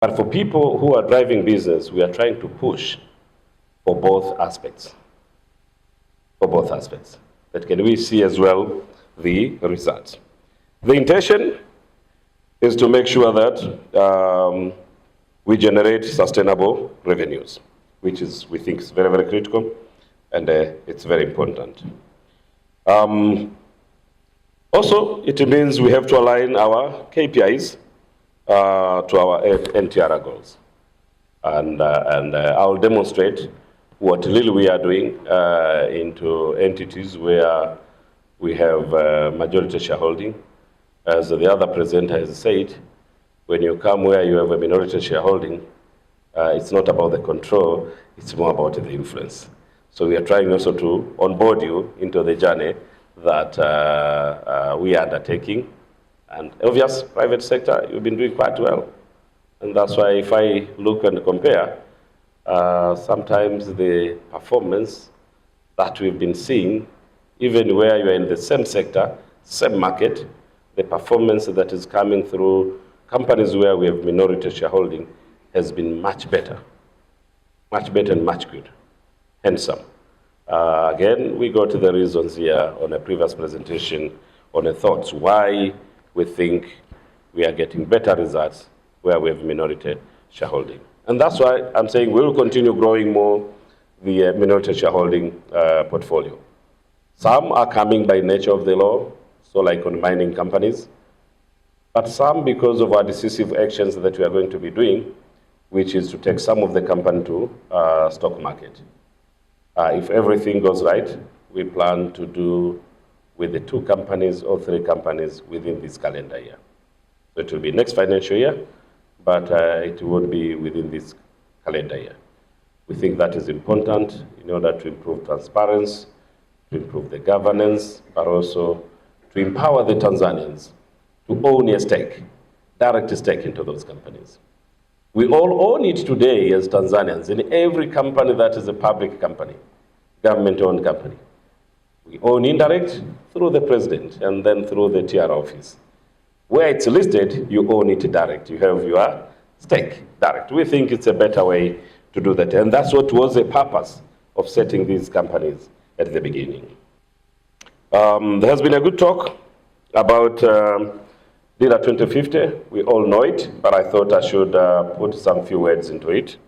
But for people who are driving business, we are trying to push for both aspects. For both aspects. That can we see as well the results. The intention is to make sure that we generate sustainable revenues, which is, we think, is very, very critical, and it's very important. Also, it means we have to align our KPIs to our NTR goals. And I'll demonstrate what really we are doing into entities where we have majority shareholding. As the other presenter has said, when you come where you have a minority shareholding, it's not about the control, it's more about the influence. So we are trying also to onboard you into the journey that we are undertaking. And obvious, private sector, you've been doing quite well. And that's why if I look and compare, sometimes the performance that we've been seeing, even where you're in the same sector, same market, the performance that is coming through companies where we have minority shareholding has been much better and much good, handsome. Again, we go to the reasons here on a previous presentation on the thoughts why we think we are getting better results where we have minority shareholding. And that's why I'm saying we'll continue growing more the minority shareholding portfolio. Some are coming by nature of the law, so like on mining companies, but some because of our decisive actions that we are going to be doing, which is to take some of the company to stock market. If everything goes right, we plan to do with the 2 companies or 3 companies within this calendar year. So it will be next financial year, but it would be within this calendar year. We think that is important in order to improve transparency, to improve the governance, but also to empower the Tanzanians to own a stake, direct stake into those companies. We all own it today as Tanzanians in every company that is a public company, government-owned company. We own indirect through the president and then through the TR office. Where it's listed, you own it direct. You have your stake direct. We think it's a better way to do that. And that's what was the purpose of setting these companies at the beginning. There has been a good talk about Dira 2050. We all know it, but I thought I should put some few words into it.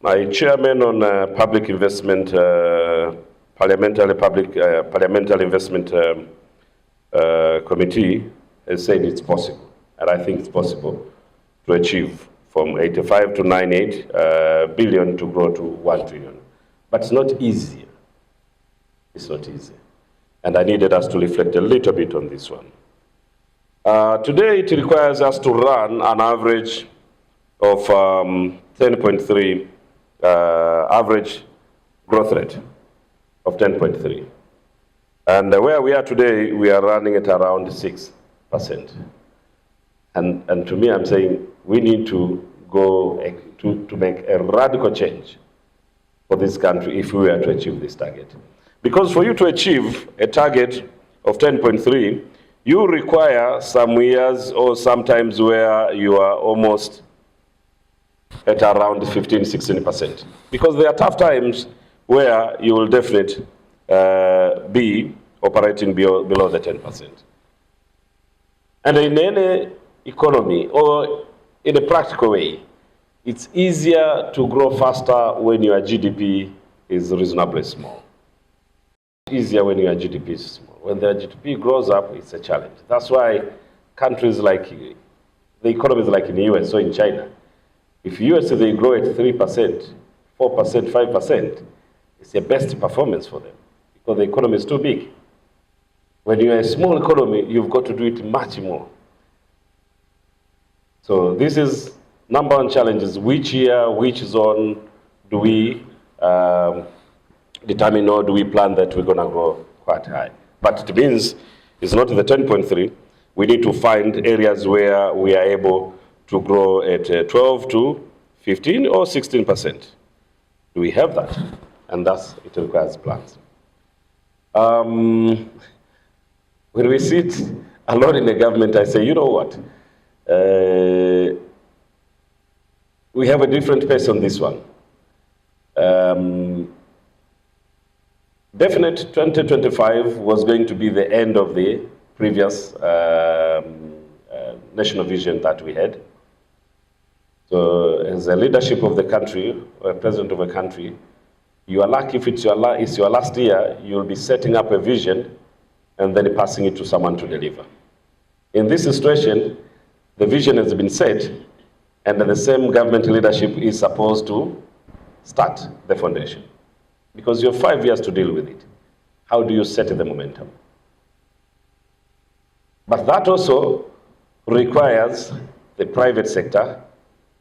My chairman on public investment, parliamentary investment committee has said it's possible, and I think it's possible to achieve from 85 to 98 billion to grow to 1 trillion. But it's not easy. It's not easy. And I needed us to reflect a little bit on this one. Today, it requires us to run an average of 10.3 average growth rate of 10.3. And where we are today, we are running at around 6%. And to me, I'm saying we need to go to make a radical change for this country if we were to achieve this target. Because for you to achieve a target of 10.3, you require some years or sometimes where you are almost at around 15-16%. Because there are tough times where you will definitely be operating below the 10%. And in any economy or in a practical way, it's easier to grow faster when your GDP is reasonably small. Easier when your GDP is small. When the GDP grows up, it's a challenge. That's why countries like, the economies like in the US or in China, if US they grow at 3%, 4%, 5%, it's the best performance for them because the economy is too big. When you're a small economy, you've got to do it much more. So this is number one challenge is which year, which zone do we determine or do we plan that we're going to grow quite high. But it means it's not the 10.3. We need to find areas where we are able to grow at 12 to 15 or 16%. Do we have that? And thus it requires plans. When we sit a lot in the government, I say, you know what? We have a different pace on this one. Definite 2025 was going to be the end of the previous national vision that we had. So as a leadership of the country, or a president of a country, you are lucky if it's your last year, you'll be setting up a vision and then passing it to someone to deliver. In this situation, the vision has been set, and the same government leadership is supposed to start the foundation. Because you have 5 years to deal with it. How do you set the momentum? But that also requires the private sector,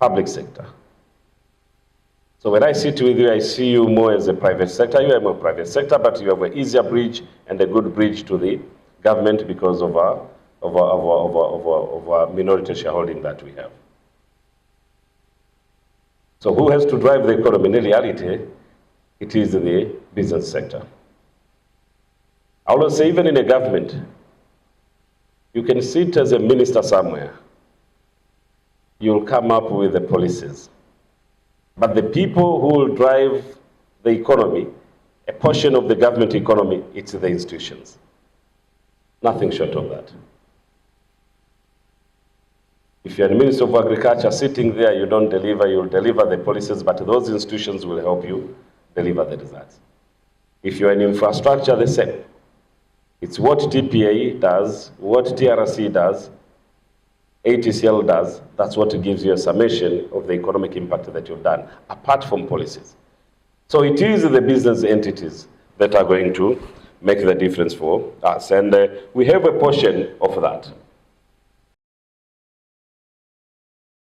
public sector. So when I sit with you, I see you more as a private sector. You are more private sector, but you have an easier bridge and a good bridge to the government because of our minority shareholding that we have. So who has to drive the economy? In reality, it is the business sector. I will say, even in a government, you can sit as a minister somewhere. You'll come up with the policies. But the people who will drive the economy, a portion of the government economy, it's the institutions. Nothing short of that. If you're the Minister of Agriculture sitting there, you don't deliver, you'll deliver the policies, but those institutions will help you deliver the results. If you're in infrastructure, the same. It's what TPA does, what TRC does, ATCL does, that's what gives you a summation of the economic impact that you've done, apart from policies. So it is the business entities that are going to make the difference for us. And we have a portion of that.